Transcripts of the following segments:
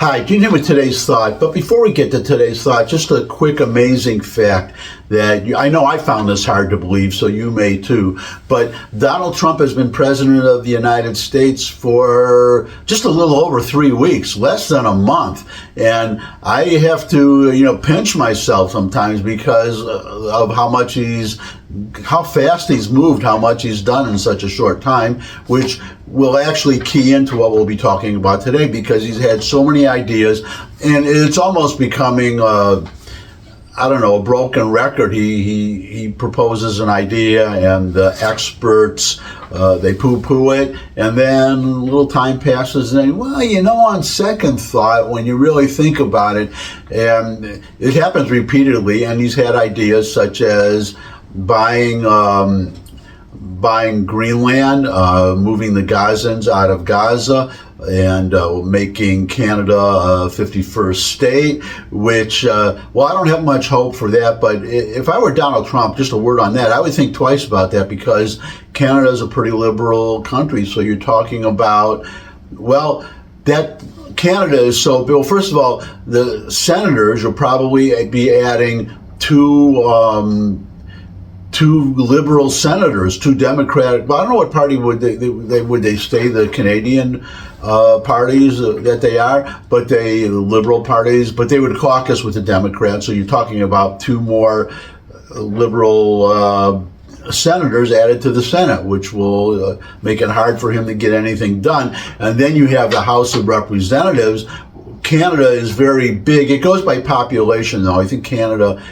Hi, Gene here with today's thought. But before we get to today's thought, just a quick amazing fact that I know I found this hard to believe, so you may too. But Donald Trump has been president of the United States for just a little over 3 weeks, less than a month. And I have to, pinch myself sometimes because of how fast he's moved, how much he's done in such a short time, which will actually key into what we'll be talking about today, because he's had so many ideas and it's almost becoming a broken record. He proposes an idea and the experts, they poo-poo it, and then a little time passes and then, on second thought, when you really think about it, and it happens repeatedly, and he's had ideas such as buying Greenland, moving the Gazans out of Gaza, and making Canada a 51st state, which, I don't have much hope for that, but if I were Donald Trump, just a word on that, I would think twice about that, because Canada is a pretty liberal country, so you're talking about, that Canada is so, Bill, first of all, the senators will probably be adding two liberal senators, two Democratic. Well, I don't know what party would they stay, the Canadian parties that they are, but the liberal parties, but they would caucus with the Democrats. So you're talking about two more liberal senators added to the Senate, which will make it hard for him to get anything done. And then you have the House of Representatives. Canada is very big. It goes by population, though. I think Canada.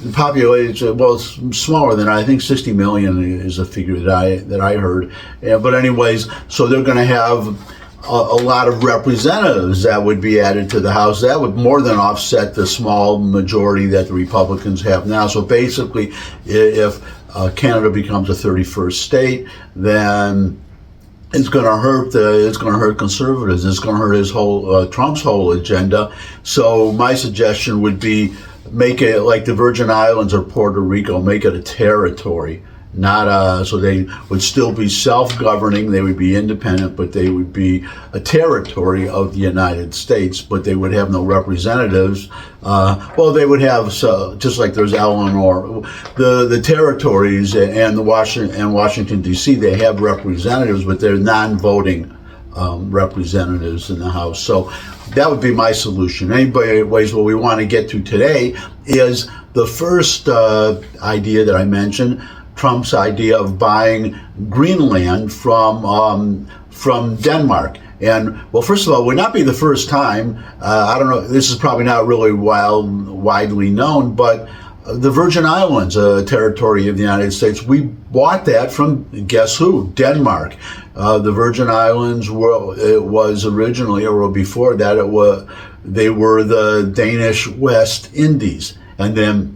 The population, it's smaller than I think 60 million is a figure that I heard. But anyways, so they're going to have a lot of representatives that would be added to the House. That would more than offset the small majority that the Republicans have now. So basically, if Canada becomes a 31st state, then it's going to hurt conservatives. It's going to hurt his whole Trump's whole agenda. So my suggestion would be, make it like the Virgin Islands or Puerto Rico, make it a territory, so they would still be self-governing, they would be independent, but they would be a territory of the United States, but they would have no representatives. They would have, just like there's Eleanor, the territories and Washington, D.C., they have representatives, but they're non-voting representatives in the House. So that would be my solution. Anyways, what we want to get to today is the first idea that I mentioned, Trump's idea of buying Greenland from Denmark. And, first of all, would not be the first time. I don't know, this is probably not really widely known, but the Virgin Islands, a territory of the United States, we bought that from, guess who? Denmark. The Virgin Islands was originally, or before that, they were the Danish West Indies, and then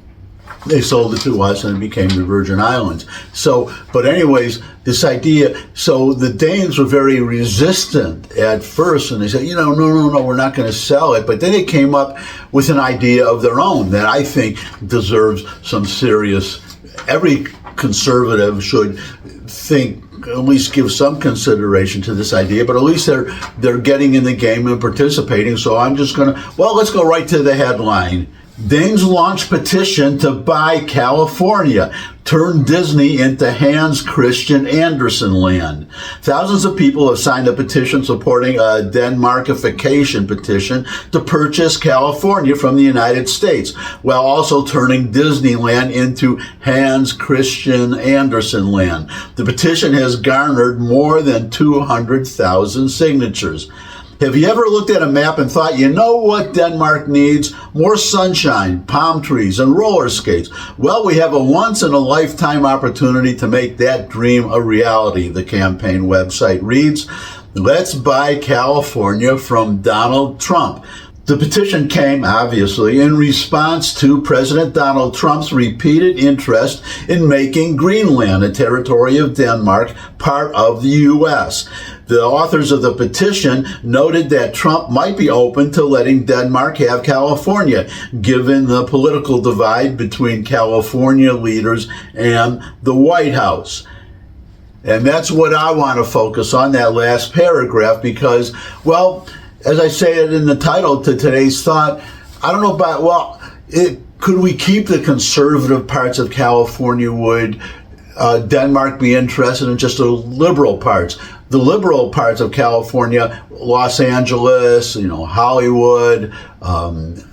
they sold it to us and it became the Virgin Islands. So, but anyways, this idea, so the Danes were very resistant at first, and they said, no, we're not going to sell it. But then they came up with an idea of their own that I think deserves some serious, every conservative should think, at least give some consideration to this idea, but at least they're getting in the game and participating. So I'm just going to, let's go right to the headline. Danes launch petition to buy California, turn Disney into Hans Christian Andersen land. Thousands of people have signed a petition supporting a Denmarkification petition to purchase California from the United States, while also turning Disneyland into Hans Christian Andersen land. The petition has garnered more than 200,000 signatures. Have you ever looked at a map and thought, what Denmark needs? More sunshine, palm trees, and roller skates. Well, we have a once-in-a-lifetime opportunity to make that dream a reality, the campaign website reads. Let's buy California from Donald Trump. The petition came, obviously, in response to President Donald Trump's repeated interest in making Greenland, a territory of Denmark, part of the U.S. The authors of the petition noted that Trump might be open to letting Denmark have California, given the political divide between California leaders and the White House. And that's what I want to focus on, that last paragraph, because, as I say it in the title to today's thought, I don't know about, well, could we keep the conservative parts of California? Would Denmark be interested in just the liberal parts? The liberal parts of California, Los Angeles, Hollywood,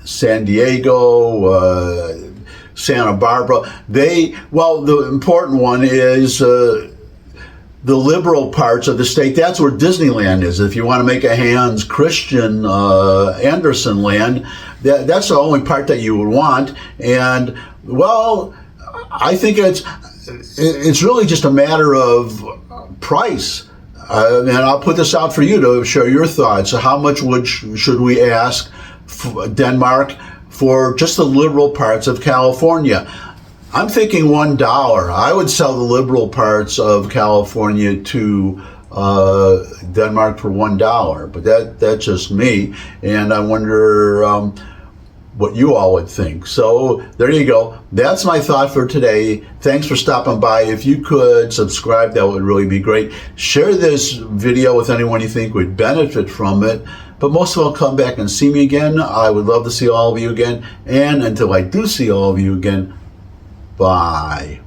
San Diego, Santa Barbara, the important one is the liberal parts of the state. That's where Disneyland is. If you want to make a Hans Christian Andersen land, that's the only part that you would want. And, well, I think it's really just a matter of price. And I'll put this out for you to share your thoughts. How much should we ask Denmark for just the liberal parts of California? I'm thinking $1. I would sell the liberal parts of California to Denmark for $1, but that's just me, and I wonder what you all would think. So there you go. That's my thought for today. Thanks for stopping by. If you could subscribe, that would really be great. Share this video with anyone you think would benefit from it. But most of all, come back and see me again. I would love to see all of you again. And until I do see all of you again, bye.